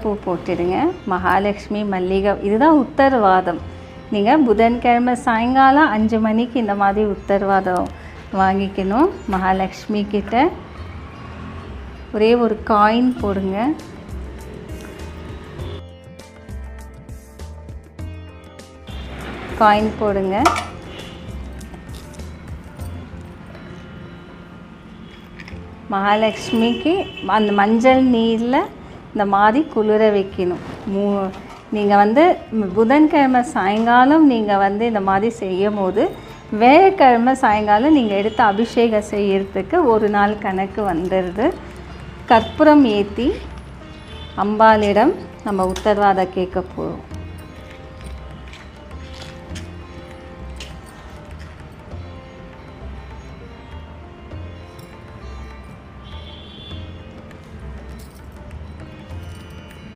பூ போட்டுடுங்க. மகாலட்சுமி மல்லிகை இதுதான் உத்தரவாதம். நீங்கள் புதன்கிழமை சாயங்காலம் 5 மணிக்கு இந்த மாதிரி உத்தரவாதம் வாங்கிக்கணும். மகாலட்சுமி கிட்ட ஒரே ஒரு காயின் போடுங்க. காயின் போடுங்க. மகாலட்சுமிக்கு அந்த மஞ்சள் நீரில் இந்த மாதிரி குளிர வைக்கணும். நீங்கள் புதன்கிழமை சாயங்காலம் நீங்கள் இந்த மாதிரி செய்யும் போது வேலைக்கிழமை சாயங்காலம் நீங்கள் எடுத்து அபிஷேகம் செய்யறதுக்கு ஒரு நாள் கணக்கு வந்துடுது. கற்பூரம் ஏற்றி அம்பாளிடம் நம்ம உத்தரவாதம் கேட்க போகிறோம்.